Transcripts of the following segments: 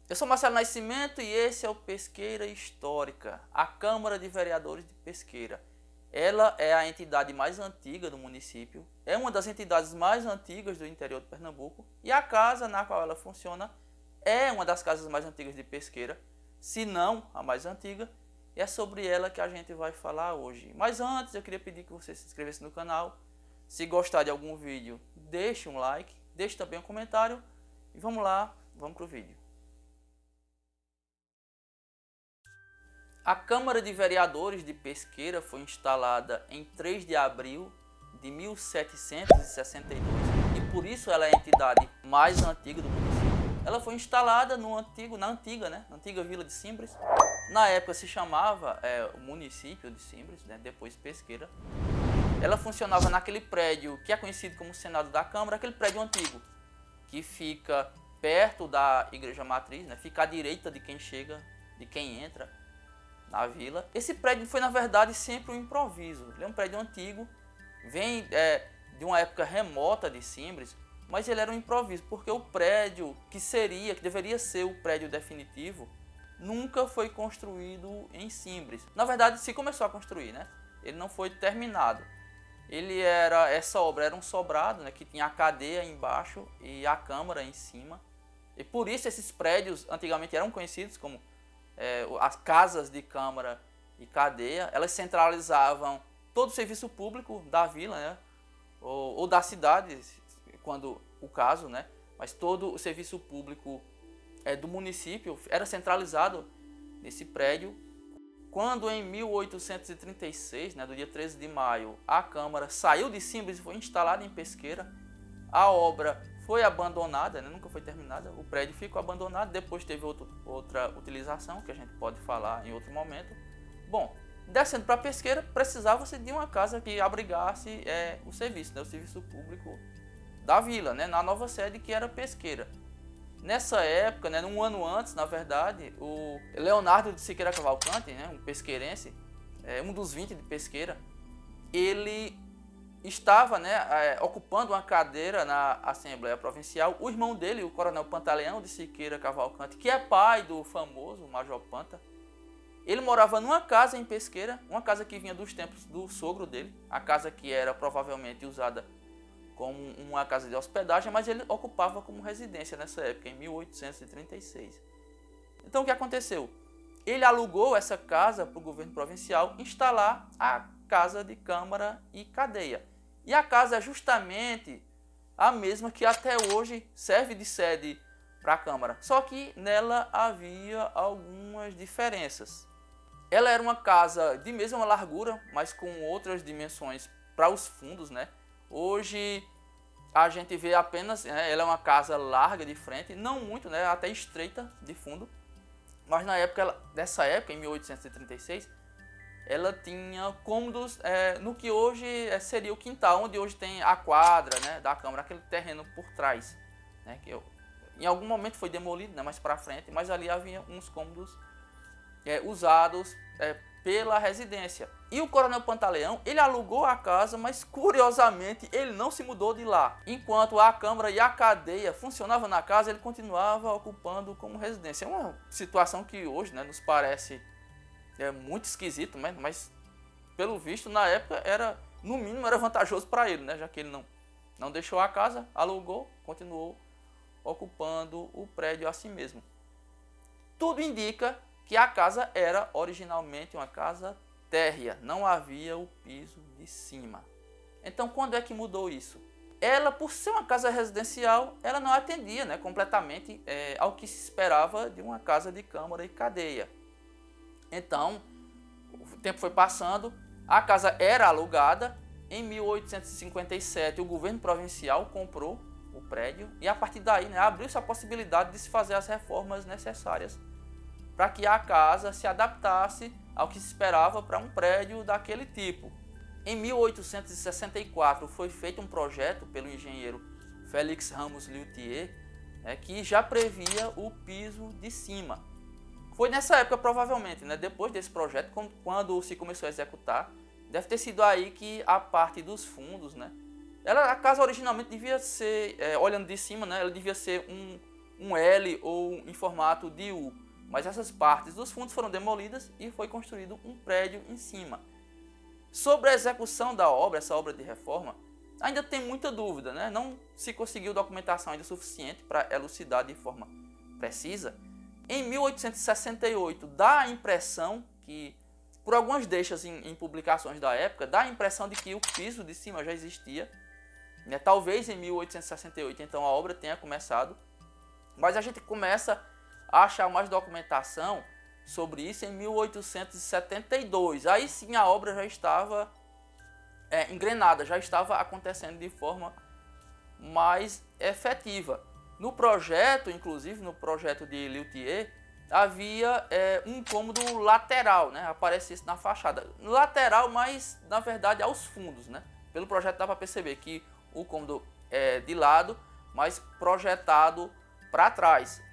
Eu sou Marcelo Nascimento e esse é o Pesqueira Histórica, a Câmara de Vereadores de Pesqueira. Ela é a entidade mais antiga do município, é uma das entidades mais antigas do interior de Pernambuco e a casa na qual ela funciona é uma das casas mais antigas de Pesqueira, se não a mais antiga, e é sobre ela que a gente vai falar hoje. Mas antes eu queria pedir que você se inscrevesse no canal, se gostar de algum vídeo, deixe um like, deixe também um comentário e vamos lá, vamos para o vídeo. A Câmara de Vereadores de Pesqueira foi instalada em 3 de abril de 1762 e por isso ela é a entidade mais antiga do município. Ela foi instalada na antiga Vila de Simbres. Na época se chamava o município de Simbres, depois Pesqueira. Ela funcionava naquele prédio que é conhecido como Senado da Câmara, aquele prédio antigo que fica perto da Igreja Matriz, fica à direita de quem chega, de quem entra na vila. Esse prédio foi, na verdade, sempre um improviso. Ele é um prédio antigo, vem de uma época remota de Simbres, mas ele era um improviso, porque o prédio que deveria ser o prédio definitivo, nunca foi construído em Simbres. Na verdade, se começou a construir, ele não foi terminado. Essa obra era um sobrado, que tinha a cadeia embaixo e a câmara em cima. E por isso esses prédios antigamente eram conhecidos como as casas de câmara e cadeia. Elas centralizavam todo o serviço público da vila, ou da cidade, quando o caso, mas todo o serviço público do município era centralizado nesse prédio. Quando em 1836, do dia 13 de maio, a Câmara saiu de Simbres e foi instalada em Pesqueira, a obra foi abandonada, nunca foi terminada, o prédio ficou abandonado, depois teve outra utilização, que a gente pode falar em outro momento. Bom, descendo para Pesqueira, precisava-se de uma casa que abrigasse o serviço público da vila, na nova sede que era Pesqueira. Nessa época, um ano antes, na verdade, o Leonardo de Siqueira Cavalcante, um pesqueirense, um dos 20 de Pesqueira, ele estava ocupando uma cadeira na Assembleia Provincial. O irmão dele, o coronel Pantaleão de Siqueira Cavalcante, que é pai do famoso Major Panta, ele morava numa casa em Pesqueira, uma casa que vinha dos tempos do sogro dele, a casa que era provavelmente usada como uma casa de hospedagem, mas ele ocupava como residência nessa época, em 1836. Então o que aconteceu? Ele alugou essa casa para o governo provincial instalar a casa de câmara e cadeia. E a casa é justamente a mesma que até hoje serve de sede para a Câmara, só que nela havia algumas diferenças. Ela era uma casa de mesma largura, mas com outras dimensões para os fundos, Hoje a gente vê apenas, ela é uma casa larga de frente, não muito, até estreita de fundo, mas nessa época, em 1836, ela tinha cômodos no que hoje seria o quintal, onde hoje tem a quadra da Câmara, aquele terreno por trás, que em algum momento foi demolido, mais para frente, mas ali havia uns cômodos usados pela residência. E o coronel Pantaleão, ele alugou a casa, mas curiosamente ele não se mudou de lá. Enquanto a Câmara e a cadeia funcionavam na casa, ele continuava ocupando como residência. É uma situação que hoje nos parece muito esquisito, mas pelo visto na época no mínimo era vantajoso para ele, já que ele não deixou a casa, alugou, continuou ocupando o prédio a si mesmo. Tudo indica que a casa era originalmente uma casa térrea, não havia o piso de cima. Então, quando é que mudou isso? Ela, por ser uma casa residencial, ela não atendia completamente ao que se esperava de uma casa de câmara e cadeia. Então, o tempo foi passando, a casa era alugada. Em 1857, o governo provincial comprou o prédio e, a partir daí, abriu-se a possibilidade de se fazer as reformas necessárias para que a casa se adaptasse ao que se esperava para um prédio daquele tipo. Em 1864 foi feito um projeto pelo engenheiro Félix Ramos Luthier, que já previa o piso de cima. Foi nessa época, provavelmente, depois desse projeto, quando se começou a executar, deve ter sido aí que a parte dos fundos, a casa originalmente devia ser, olhando de cima, ela devia ser um L ou em formato de U. Mas essas partes dos fundos foram demolidas e foi construído um prédio em cima. Sobre a execução da obra, essa obra de reforma, ainda tem muita dúvida, né? Não se conseguiu documentação ainda suficiente para elucidar de forma precisa. Em 1868, dá a impressão que, por algumas deixas em publicações da época, dá a impressão de que o piso de cima já existia. Né? Talvez em 1868, então, a obra tenha começado. Mas a gente começa a achar mais documentação sobre isso em 1872. Aí sim a obra já estava engrenada, já estava acontecendo de forma mais efetiva. No projeto, inclusive no projeto de Lelutier, havia um cômodo lateral, né? Aparece isso na fachada. Lateral, mas na verdade aos fundos, né? Pelo projeto dá para perceber que o cômodo é de lado, mas projetado para trás.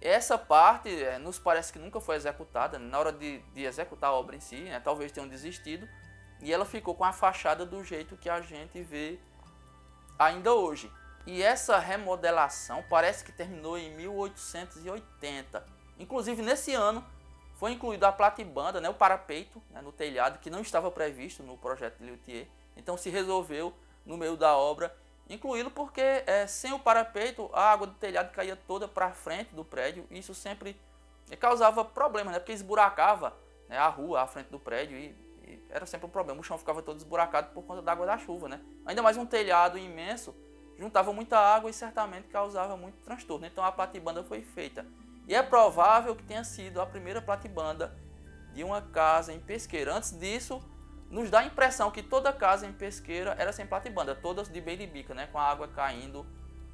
Essa parte nos parece que nunca foi executada. Na hora de executar a obra em si, né? Talvez tenham desistido, e ela ficou com a fachada do jeito que a gente vê ainda hoje. E essa remodelação parece que terminou em 1880. Inclusive nesse ano foi incluído a platibanda, né, o parapeito, né, no telhado, que não estava previsto no projeto de Lelutier. Então se resolveu no meio da obra incluí-lo porque sem o parapeito a água do telhado caía toda para frente do prédio, e isso sempre causava problemas, né, porque esburacava, né, a rua à frente do prédio e era sempre um problema. O chão ficava todo esburacado por conta da água da chuva, né? Ainda mais um telhado imenso juntava muita água e certamente causava muito transtorno. Então a platibanda foi feita. E é provável que tenha sido a primeira platibanda de uma casa em Pesqueira. Antes disso, nos dá a impressão que toda casa em Pesqueira era sem platibanda, todas de beiribica, né, com a água caindo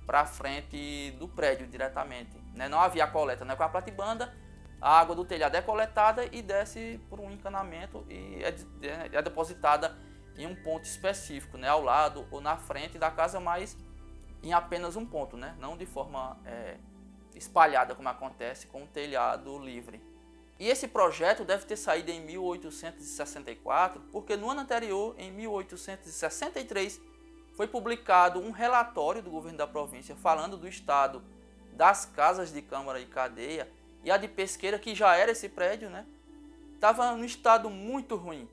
para frente do prédio diretamente. Né? Não havia coleta, né? Com a platibanda, a água do telhado é coletada e desce por um encanamento e é depositada em um ponto específico, né, ao lado ou na frente da casa, mas em apenas um ponto, né? Não de forma espalhada como acontece com o telhado livre. E esse projeto deve ter saído em 1864, porque no ano anterior, em 1863, foi publicado um relatório do governo da província falando do estado das casas de câmara e cadeia, e a de Pesqueira, que já era esse prédio, né, estava num estado muito ruim.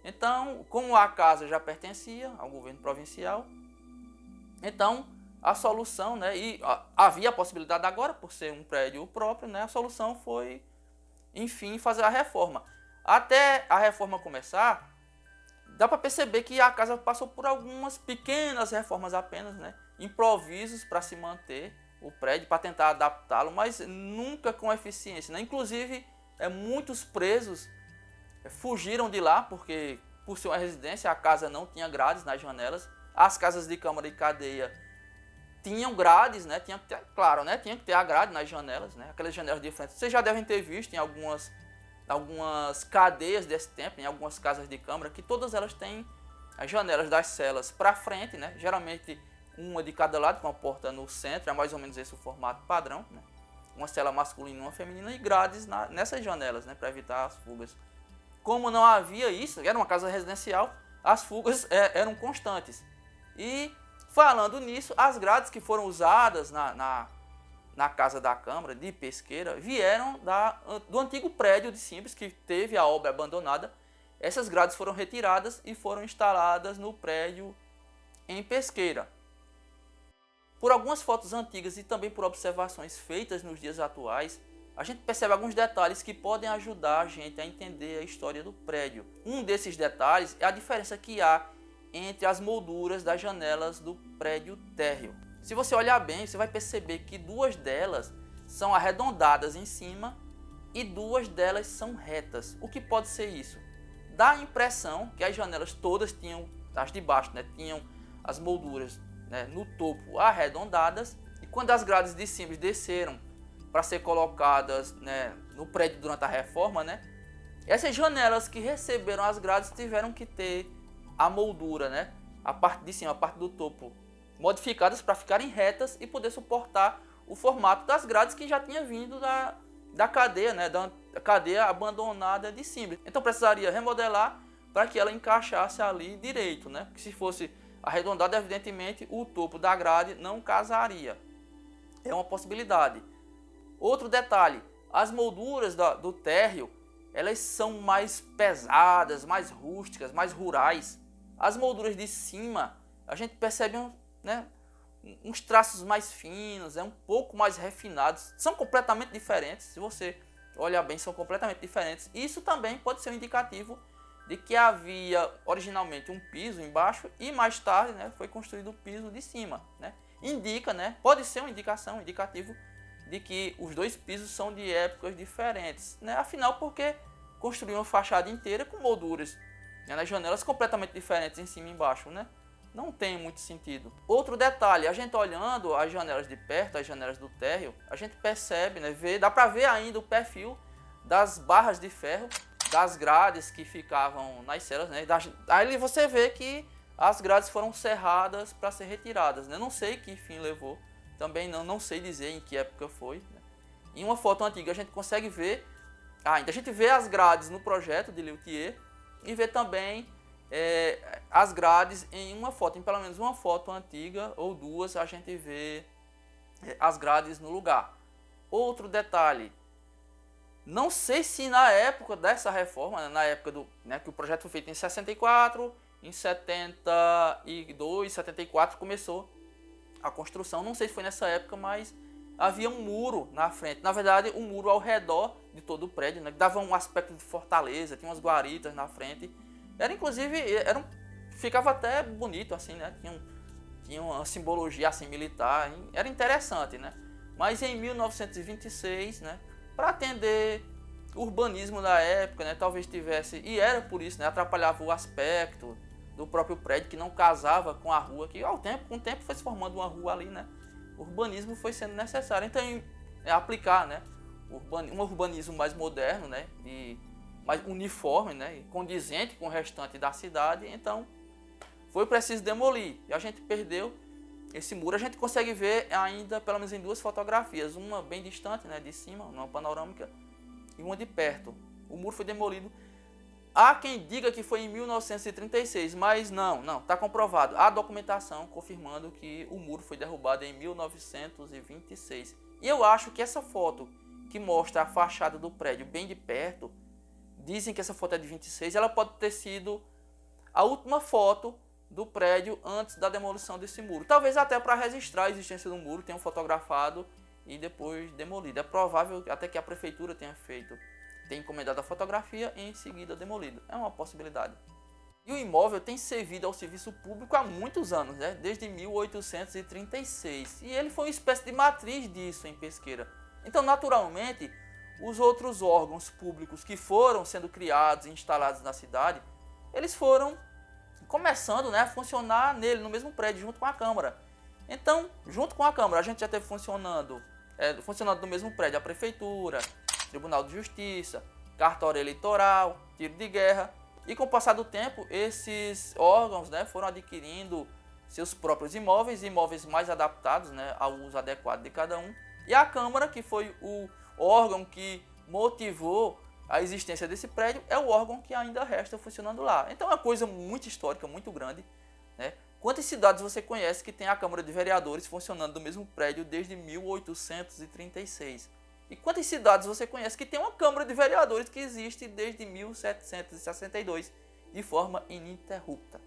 Então, como a casa já pertencia ao governo provincial, então a solução, né, e havia a possibilidade agora, por ser um prédio próprio, né, a solução foi, enfim, fazer a reforma. Até a reforma começar, dá para perceber que a casa passou por algumas pequenas reformas apenas, né, improvisos para se manter o prédio, para tentar adaptá-lo, mas nunca com eficiência, né? Inclusive, muitos presos fugiram de lá, porque por ser uma residência, a casa não tinha grades nas janelas. As casas de câmara e cadeia tinham grades, né? Tinha que ter, claro, né? Tinha que ter a grade nas janelas, né? Aquelas janelas de frente. Vocês já devem ter visto em algumas cadeias desse tempo, em algumas casas de câmara, que todas elas têm as janelas das celas para frente, né? Geralmente uma de cada lado, com a porta no centro, é mais ou menos esse o formato padrão, né? Uma cela masculina e uma feminina, e grades nessas janelas, né? Para evitar as fugas. Como não havia isso, era uma casa residencial, as fugas eram constantes. E falando nisso, as grades que foram usadas na casa da Câmara de Pesqueira vieram do antigo prédio de Simples, que teve a obra abandonada. Essas grades foram retiradas e foram instaladas no prédio em Pesqueira. Por algumas fotos antigas e também por observações feitas nos dias atuais, a gente percebe alguns detalhes que podem ajudar a gente a entender a história do prédio. Um desses detalhes é a diferença que há entre as molduras das janelas do prédio térreo. Se você olhar bem, você vai perceber que duas delas são arredondadas em cima e duas delas são retas. O que pode ser isso? Dá a impressão que as janelas todas tinham, as de baixo, né, tinham as molduras, né, no topo arredondadas, e quando as grades de cima desceram para ser colocadas, né, no prédio durante a reforma, né, essas janelas que receberam as grades tiveram que ter a moldura, né, a parte de cima, a parte do topo, modificadas para ficarem retas e poder suportar o formato das grades que já tinha vindo da cadeia, né, da cadeia abandonada de Simples. Então precisaria remodelar para que ela encaixasse ali direito, né, porque se fosse arredondada, evidentemente o topo da grade não casaria. É uma possibilidade. Outro detalhe, as molduras do térreo, elas são mais pesadas, mais rústicas, mais rurais. As molduras de cima, a gente percebe uns traços mais finos, um pouco mais refinados. São completamente diferentes, se você olhar bem, são completamente diferentes. Isso também pode ser um indicativo de que havia originalmente um piso embaixo e mais tarde foi construído o piso de cima. Indica, pode ser uma indicação, um indicativo de que os dois pisos são de épocas diferentes. Afinal, porque construíram uma fachada inteira com molduras nas janelas completamente diferentes em cima e embaixo. Não tem muito sentido. Outro detalhe, a gente olhando as janelas de perto, as janelas do térreo, a gente percebe, dá para ver ainda o perfil das barras de ferro, das grades que ficavam nas celas. Aí você vê que as grades foram serradas para ser retiradas. Não sei que fim levou, também não sei dizer em que época foi. Em uma foto antiga a gente consegue ver, ainda a gente vê as grades no projeto de Leutier e vê também as grades em uma foto, em pelo menos uma foto antiga ou duas, a gente vê as grades no lugar. Outro detalhe, não sei se na época dessa reforma, na época que o projeto foi feito em 64, em 72, 74 começou a construção, não sei se foi nessa época, mas havia um muro na frente, na verdade um muro ao redor de todo o prédio, que dava um aspecto de fortaleza, tinha umas guaritas na frente. Ficava até bonito assim, tinha uma simbologia assim militar, era interessante, Mas em 1926, para atender o urbanismo da época, talvez tivesse, e era por isso, atrapalhava o aspecto do próprio prédio, que não casava com a rua, que com o tempo foi se formando uma rua ali, O urbanismo foi sendo necessário, então aplicar, um urbanismo mais moderno, e mais uniforme, e condizente com o restante da cidade. Então foi preciso demolir e a gente perdeu esse muro. A gente consegue ver ainda pelo menos em duas fotografias, uma bem distante, de cima, uma panorâmica, e uma de perto. O muro foi demolido. Há quem diga que foi em 1936, mas não, está comprovado. Há documentação confirmando que o muro foi derrubado em 1926. E eu acho que essa foto que mostra a fachada do prédio bem de perto, dizem que essa foto é de 26, ela pode ter sido a última foto do prédio antes da demolição desse muro. Talvez até para registrar a existência do muro, tenham fotografado e depois demolido. É provável até que a prefeitura tenha encomendado a fotografia e em seguida demolido. É uma possibilidade. E o imóvel tem servido ao serviço público há muitos anos, desde 1836. E ele foi uma espécie de matriz disso em Pesqueira. Então, naturalmente, os outros órgãos públicos que foram sendo criados e instalados na cidade, eles foram começando a funcionar nele, no mesmo prédio, junto com a Câmara. Então, junto com a Câmara, a gente já teve funcionando no mesmo prédio a Prefeitura, Tribunal de Justiça, Cartório Eleitoral, Tiro de Guerra. E com o passar do tempo, esses órgãos foram adquirindo seus próprios imóveis mais adaptados ao uso adequado de cada um. E a Câmara, que foi o órgão que motivou a existência desse prédio, é o órgão que ainda resta funcionando lá. Então é uma coisa muito histórica, muito grande. Quantas cidades você conhece que tem a Câmara de Vereadores funcionando no mesmo prédio desde 1836? E quantas cidades você conhece que tem uma Câmara de Vereadores que existe desde 1762 de forma ininterrupta?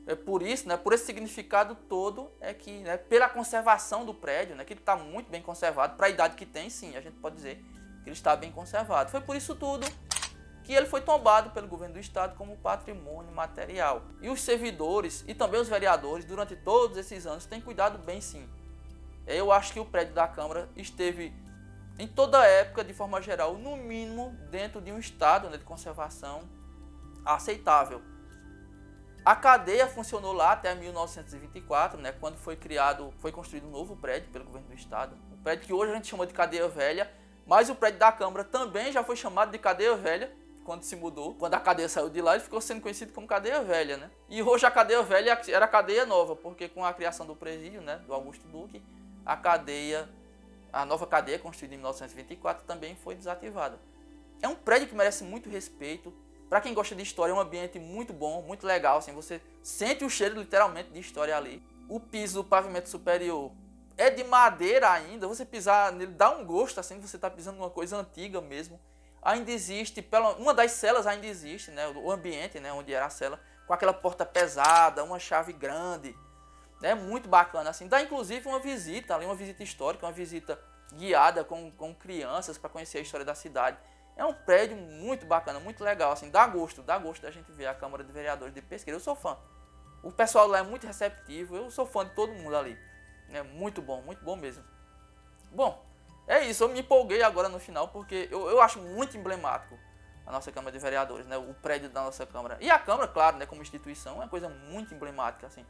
É por isso, por esse significado todo, é que pela conservação do prédio, que ele está muito bem conservado, para a idade que tem, sim, a gente pode dizer que ele está bem conservado. Foi por isso tudo que ele foi tombado pelo governo do estado como patrimônio material. E os servidores e também os vereadores, durante todos esses anos, têm cuidado bem, sim. Eu acho que o prédio da Câmara esteve, em toda a época, de forma geral, no mínimo, dentro de um estado de conservação aceitável. A cadeia funcionou lá até 1924, quando foi construído um novo prédio pelo governo do estado. Um prédio que hoje a gente chama de Cadeia Velha, mas o prédio da Câmara também já foi chamado de Cadeia Velha, quando se mudou. Quando a cadeia saiu de lá, ele ficou sendo conhecido como Cadeia Velha. E hoje a Cadeia Velha era a Cadeia Nova, porque com a criação do presídio, do Augusto Duque, a nova cadeia, construída em 1924, também foi desativada. É um prédio que merece muito respeito. Para quem gosta de história, é um ambiente muito bom, muito legal. Assim, você sente o cheiro literalmente de história ali. O piso do pavimento superior é de madeira ainda, você pisar nele dá um gosto assim, você está pisando numa coisa antiga mesmo. Ainda existe, uma das celas ainda existe, né, o ambiente, né, onde era a cela, com aquela porta pesada, uma chave grande, né, muito bacana assim. Dá inclusive uma visita ali, uma visita histórica, uma visita guiada com crianças para conhecer a história da cidade. É um prédio muito bacana, muito legal, assim, dá gosto da gente ver a Câmara de Vereadores de Pesqueira. Eu sou fã. O pessoal lá é muito receptivo, eu sou fã de todo mundo ali. É muito bom mesmo. Bom, é isso, eu me empolguei agora no final porque eu acho muito emblemático a nossa Câmara de Vereadores, né, o prédio da nossa Câmara. E a Câmara, claro, né, como instituição, é uma coisa muito emblemática, assim.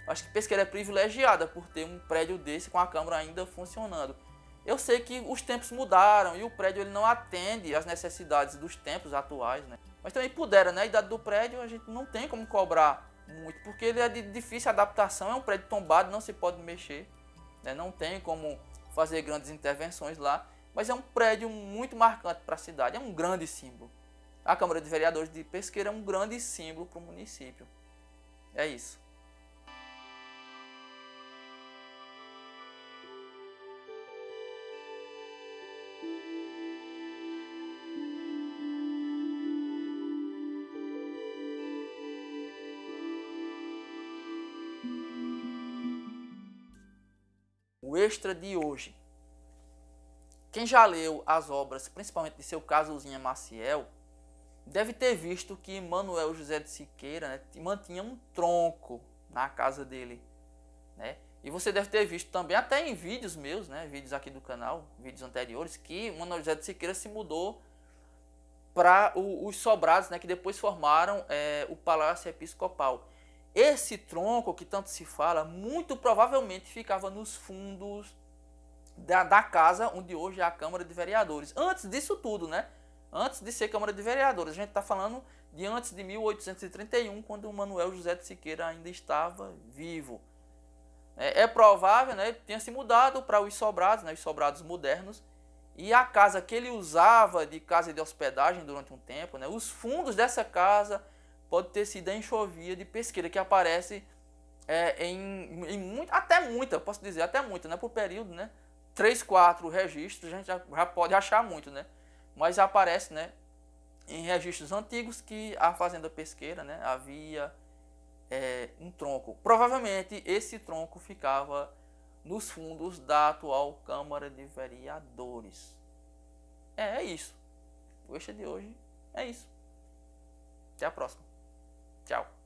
Acho que Pesqueira é privilegiada por ter um prédio desse com a Câmara ainda funcionando. Eu sei que os tempos mudaram e o prédio ele não atende às necessidades dos tempos atuais, né? Mas também pudera, né? A idade do prédio a gente não tem como cobrar muito, porque ele é de difícil adaptação, é um prédio tombado, não se pode mexer, né? Não tem como fazer grandes intervenções lá, mas é um prédio muito marcante para a cidade, é um grande símbolo. A Câmara de Vereadores de Pesqueira é um grande símbolo para o município. É isso. O extra de hoje. Quem já leu as obras, principalmente de Seu Casalzinho Maciel, deve ter visto que Manuel José de Siqueira, né, mantinha um tronco na casa dele, né? E você deve ter visto também, até em vídeos meus, né, vídeos aqui do canal, vídeos anteriores, que Manuel José de Siqueira se mudou para os sobrados, né, que depois formaram o Palácio Episcopal. Esse tronco que tanto se fala, muito provavelmente ficava nos fundos da casa onde hoje é a Câmara de Vereadores. Antes disso tudo, né? Antes de ser Câmara de Vereadores. A gente está falando de antes de 1831, quando o Manuel José de Siqueira ainda estava vivo. É provável, né? Ele tenha se mudado para os sobrados, né? Os sobrados modernos. E a casa que ele usava de casa de hospedagem durante um tempo, né? Os fundos dessa casa pode ter sido a enxovia de Pesqueira, que aparece até muita, posso dizer, até muita, né? Por período, né? 3, 4 registros, a gente já pode achar muito, né? Mas aparece, né, em registros antigos que a fazenda Pesqueira, né, havia um tronco. Provavelmente esse tronco ficava nos fundos da atual Câmara de Vereadores. É isso. O extra de hoje é isso. Até a próxima. Tchau.